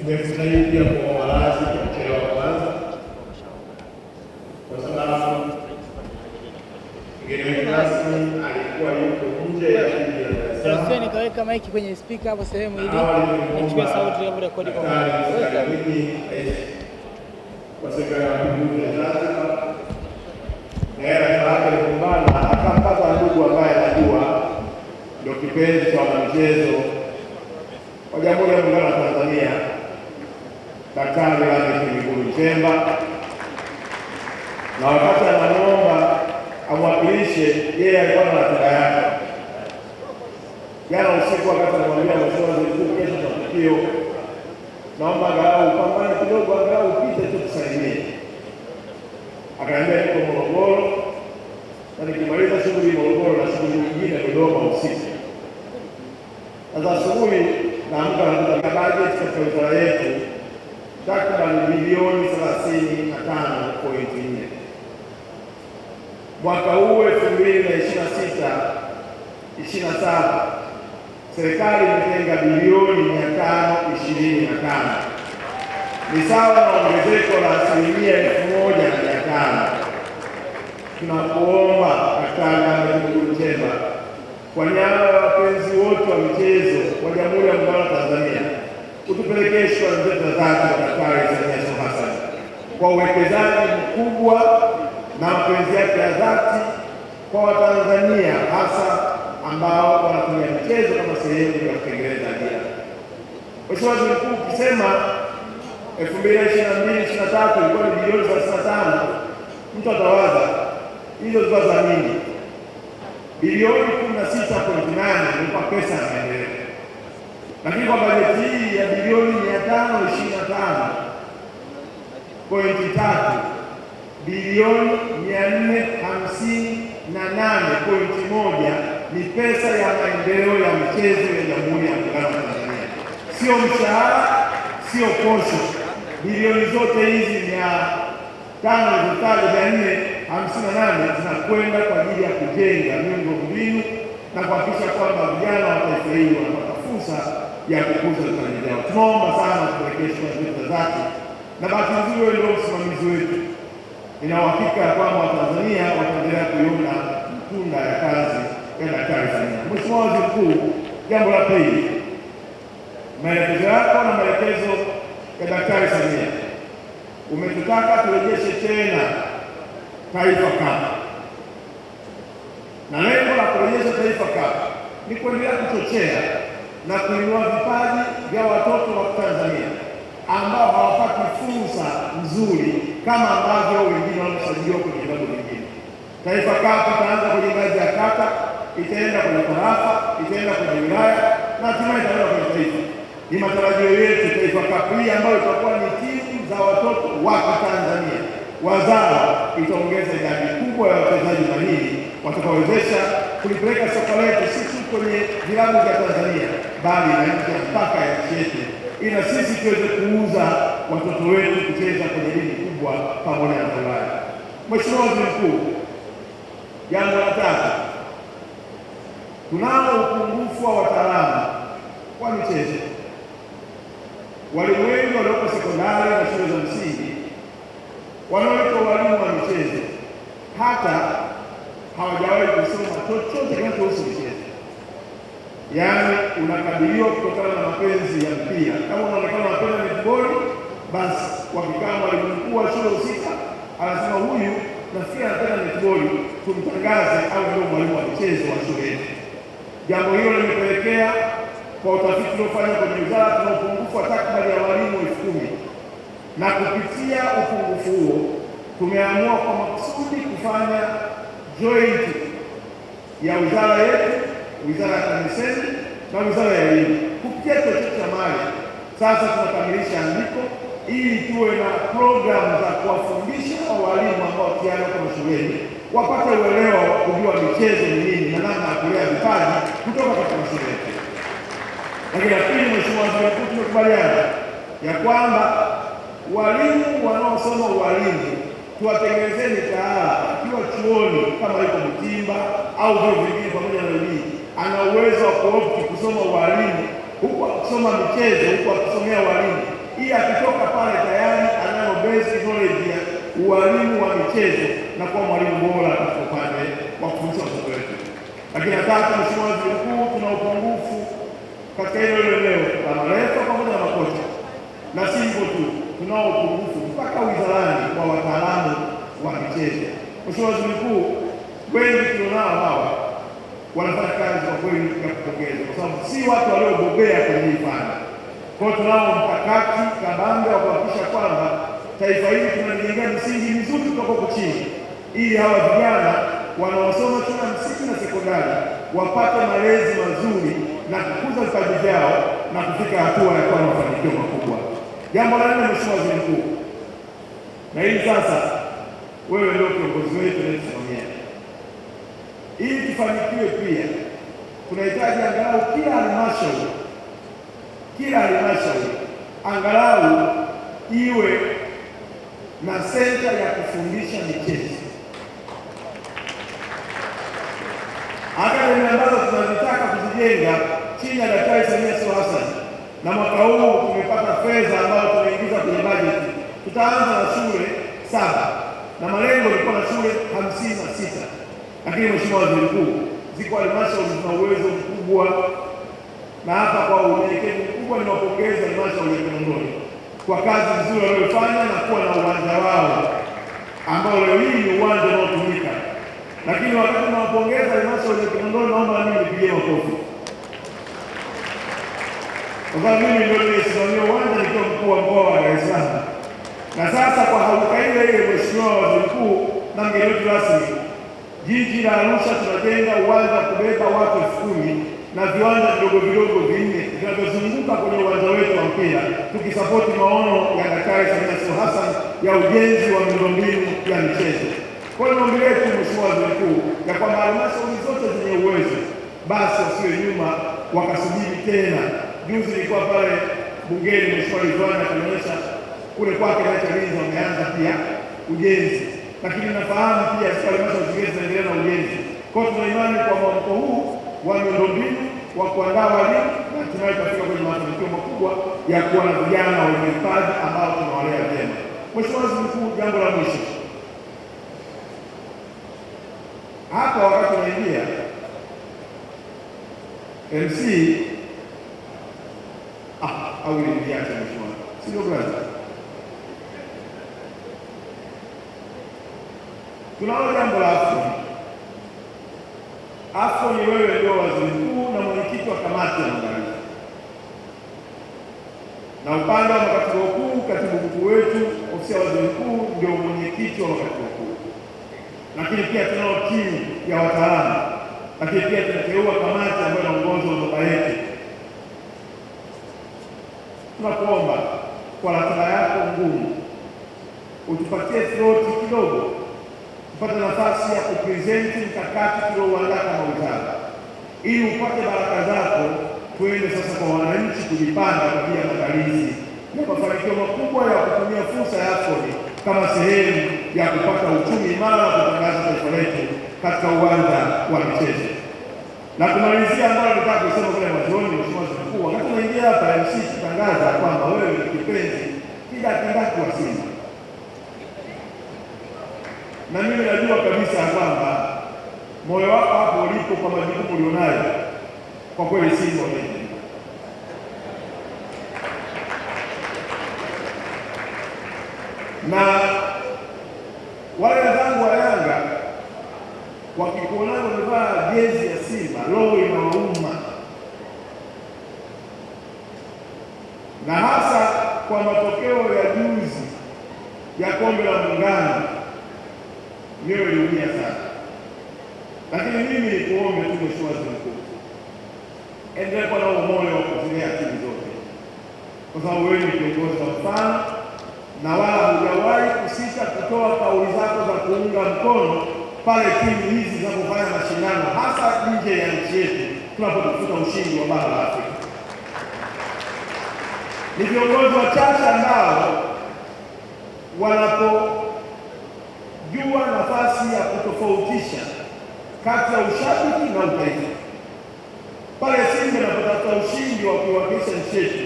Nimefurahi pia kwa walazi kwa mchezo wa kwanza, kwa sababu mgeni wetu rasmi alikuwa yuko nje ya jiji la Dar es Salaam. Sasa nikaweka maiki kwenye speaker hapo sehemu ili nichukue sauti ya rekodi kwa kwa serikali ya Mapinduzi ya Zanzibar. Na yeye akakumbana akampata ndugu ambaye anajua ndio kipenzi cha wanamichezo wa Jamhuri ya Muungano wa Tanzania, Daktari Lameck Mwigulu Nchemba, na wakati anamuomba amwakilishe, yeye alikuwa na ratiba yake. Jana usiku wakati anamwambia Mheshimiwa Waziri Mkuu, kesho tuna tukio, naomba angalau upambane kidogo, angalau upite tu tusaidie. Akaniambia niko Morogoro na nikimaliza shughuli Morogoro na shughuli nyingine Dodoma usiku. Sasa asubuhi naamka na kutoka bajeti katika wizara yetu takriban bilioni 35.4. Mwaka huu 2026/27 serikali imetenga bilioni 525, ni sawa na ongezeko la 1,500. Tunakuomba Daktari Lameck Mwigulu Nchemba, kwa niaba ya wapenzi wote wa michezo wa Jamhuri ya Muungano wa Tanzania, utupelekee shukrani zetu za dhati kwa Daktari Samia Suluhu Hassan kwa uwekezaji mkubwa na mapenzi yake ya dhati kwa Watanzania, hasa ambao wanatumia michezo kama sehemu ya kutengeneza ajira. Mheshimiwa Waziri Mkuu, ukisema 2022/23 ilikuwa ni bilioni 35, mtu atawaza hizo zilikuwa za nini? Bilioni 16.8 ni kwa pesa ya maendeleo, lakini kwa bajeti hii ya bilioni 525.3 bilioni 458.1 ni pesa ya maendeleo ya michezo ya Jamhuri ya Muungano wa Tanzania, sio mshahara, sio posho. Bilioni zote hizi 458 zinakwenda kwa ajili ya kujenga miundombinu na kuhakikisha kwamba vijana wa taifa hili wanapata fursa ya kukuza vipaji vyao. Tunaomba sana tupelekee shukrani zetu za dhati, na bahati nzuri wewe ndio msimamizi wetu. Nina uhakika ya kwamba Watanzania wataendelea kuiona matunda ya kazi ya Daktari Samia. Mheshimiwa Waziri Mkuu, jambo la pili, maelekezo yako na maelekezo ya Daktari Samia, umetutaka turejeshe tena Taifa Cup, na lengo la kurejesha Taifa Cup ni kuendelea kuchochea na kuinua vipaji vya watoto wa Tanzania ambao hawapati fursa nzuri kama ambavyo wengine wamesajiliwa kwenye vilabu vingine. Taifa Cup itaanza kwenye ngazi ya kata, itaenda kwenye tarafa, itaenda kwenye wilaya na hatimaye itaenda kwenye taifa. Ni matarajio yetu Taifa Cup hii ambayo itakuwa ni timu za watoto wa Tanzania wazawa itaongeza idadi kubwa ya wachezaji mahiri watakaowezesha kulipeleka soka letu si tu kwenye vilabu vya Tanzania bali na nje ya mpaka ya nchi yetu, ili sisi tuweze kuuza watoto wetu kucheza kwenye ligi kubwa pamoja na Ulaya. Mheshimiwa Waziri Mkuu, jambo la tatu, tunao upungufu wa wataalamu wa michezo. Walimu wengi walioko sekondari na shule za msingi wanaoitwa walimu wa michezo hata hawajawahi kusoma chochote kinachohusu michezo. Yaani unakabiliwa kutokana na mapenzi ya mpira. Kama unaonekana unapenda netball, basi wakikaa mwalimu mkuu wa shule husika anasema huyu nafikiri anapenda netball, tumtangaze au ndio mwalimu wa michezo wa shule yetu. Jambo hilo limepelekea kwa utafiti uliofanywa kwenye wizara tuna upungufu wa takriban ya walimu 10,000, na kupitia upungufu huo tumeamua kwa makusudi kufanya joint ya wizara yetu, wizara ya TAMISEMI na wizara ya elimu kupitia chochote cha mali. Sasa tunakamilisha andiko ili tuwe na programu za kuwafundisha walimu ambao tayari wako mashuleni wapate uelewa wa kujua michezo ni nini na namna ya kulea vipaji kutoka katika mashule yetu. Lakini la pili, Mheshimiwa Waziri Mkuu, tumekubaliana ya kwamba walimu wanaosoma ualimu tuwatengenezeni mitaala akiwa chuoni kama yuko Mtimba au vyuo vingine pamoja na elimu, ana uwezo wa kuopti kusoma ualimu huku akisoma michezo huku akisomea ualimu, ili akitoka pale tayari anayo basic knowledge ya ualimu wa michezo na kuwa mwalimu bora katika upande wa kufundisha watoto wetu. Lakini tatu, Mheshimiwa Waziri Mkuu, tuna upungufu katika hilo eneo la marefa pamoja na makocha, na si hivyo tu, tunao upungufu mpaka wizarani wa wataalamu wa michezo. Mheshimiwa Waziri Mkuu, wengi tulionao hawa wanafanya kazi kwa kweli ya kupongeza, kwa sababu si watu waliobobea kwenye hii fani. Kwa hiyo tunao mkakati kabambe wa kuhakikisha kwamba taifa hili tunalijengea misingi mizuri kutoka huko chini, ili hawa vijana wanaosoma shule ya msingi na sekondari wapate malezi mazuri na kukuza vipaji vyao na kufika hatua ya kuwa na mafanikio makubwa. Jambo la nne, Mheshimiwa Waziri Mkuu, na hili sasa wewe ndio kiongozi wetu unayetusimamia, ili tufanikiwe pia tunahitaji angalau kila halmashauri angalau iwe na senta ya kufundisha michezo. Akademi ambazo tunazitaka kuzijenga chini ya Daktari Samia Suluhu Hassan, na mwaka huu tumepata fedha ambayo tumeingiza kwenye bajeti. Tutaanza na shule 7 na malengo ilikuwa na shule 56. Lakini Mheshimiwa Waziri Mkuu, ziko halmashauri zina uwezo mkubwa, na hapa kwa unyenyekevu mkubwa niwapongeza halmashauri ya Kinondoni kwa kazi nzuri waliyofanya na kuwa na uwanja wao ambao leo hii ni uwanja unaotumika. Lakini wakati nawapongeza halmashauri ya Kinondoni, naomba mimi nipigie makofi, kwa sababu mimi ndio nimesimamia uwanja nikiwa mkuu wa mkoa wa Dar es Salaam. Na sasa kwa hauka ile Mheshimiwa Waziri Mkuu na mgeni wetu rasmi, jiji la Arusha tunajenga uwanja kubeba watu 10,000 na viwanja vidogo 4 vinavyozunguka kwenye uwanja wetu wa mpira, tukisapoti maono ya Daktari Samia Suluhu Hassan ya ujenzi wa miundombinu ya michezo. Kwa hiyo niombe letu Mheshimiwa Waziri Mkuu, ya kwamba halmashauri zote zenye uwezo basi wasiwe nyuma wakasubiri tena. Juzi nilikuwa pale bungeni, Mheshimiwa Ridhiwani akanionyesha kule kwake na Chalinze wameanza pia ujenzi, lakini nafahamu pia halmashauri zingine zinaendelea na ujenzi. Kwa hiyo tuna imani kwa mwamko huu wa miundombinu wa kuandaa walimu na hatimaye tutafika kwenye mafanikio makubwa ya kuwa na vijana wenye vipaji ambao tunawalea vyema. Mheshimiwa Waziri Mkuu, jambo la mwisho hapa, wakati unaingia MC au niliacha Mheshimiwa, sio brother, tunao jambo la AFCON. Ni wewe ndio waziri mkuu na mwenyekiti wa kamati ya maandalizi, na upande wa makatibu wakuu, katibu mkuu wetu ofisi ya waziri mkuu ndio mwenyekiti wa makatibu wakuu, lakini pia tunao timu ya wataalamu, lakini pia tunateua kamati ambayo inaongozwa na baba yetu. Tunakuomba kwa ratiba yako ngumu utupatie sloti kidogo, tupate nafasi ya kupresenti mkakati tuliouandaa kama wizara, ili upate baraka zako, tuende sasa kwa wananchi kujipanga kwa ajili ya maandalizi na mafanikio makubwa ya kutumia fursa ya AFCON kama sehemu ya kupata uchumi imara na kutangaza taifa letu katika uwanja wa michezo. Na kumalizia ambayo nataka kusema kule mwanzoni, Mheshimiwa Waziri Mkuu, wakati unaingia hapa MC kutangaza kwamba wewe ni kipenzi kindaki wa Simba, na mimi najua kabisa kwamba moyo wako hapo ulipo kwa majukumu ulionayo, kwa kweli Simba wenyewe. Na wale wenzangu wa Yanga wakikuona wamevaa jezi ya Simba, roho inawauma, na hasa kwa matokeo ya juzi ya kombe la Muungano, mioyo iliumia sana. Lakini mimi nikuombe tu Mheshimiwa Waziri Mkuu, endelea kuwa na moyo wa kuzilea timu zote, kwa sababu wewe ni kiongozi wa mfano na wala hujawahi kusita kutoa kauli zako za kuunga mkono pale timu hizi zinapofanya mashindano, hasa nje ya nchi yetu tunapotafuta ushindi wa bara la Afrika. Ni viongozi wachache ambao wanapojua nafasi ya kutofautisha kati ya ushabiki na utaifa. Pale Simba inapotafuta ushindi wa kuiwakilisha nchi yetu,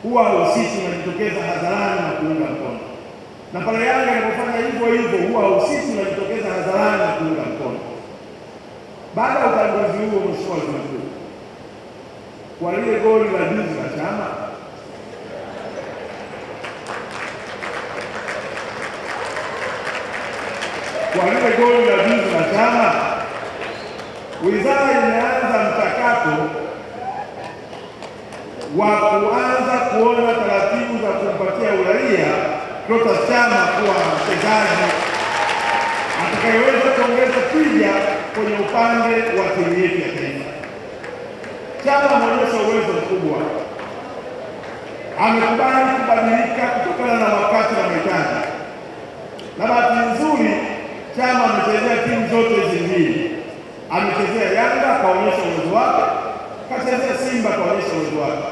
huwa hahusiki, unajitokeza hadharani na kuunga mkono, na pale Yanga inapofanya hivyo hivyo huwa hahusiki, unajitokeza hadharani na kuunga mkono. Baada ya utangulizi huo, Mheshimiwa Waziri Mkuu, kwa lile goli la juzi la Chama, wizara imeanza mchakato wa kuanza kuona taratibu za kumpatia uraia Clatous Chama kuwa mchezaji atakayeweza kuongeza tija kwenye upande wa timu yetu ya taifa. Chama ameonyesha uwezo mkubwa, amekubali kubadilika kutokana na wakati na mahitaji, na bahati nzuri Chama amechezea timu zote hizi mbili. Amechezea Yanga kaonyesha uwezo wake, kachezea Simba kaonyesha uwezo wake.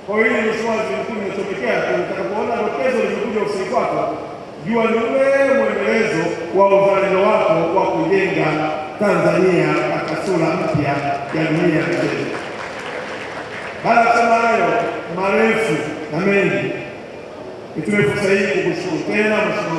Kwa hiyo Mheshimiwa Waziri Mkuu, nimechomekea tu, utakapoona dokezo limekuja ofisini kwako, jua ni ule mwendelezo wa uzalendo wako wa kujenga Tanzania katika sura mpya ya dunia ya michezo. Baada ya kusema hayo marefu na mengi, nitumie fursa hii kukushukuru tena Mheshimiwa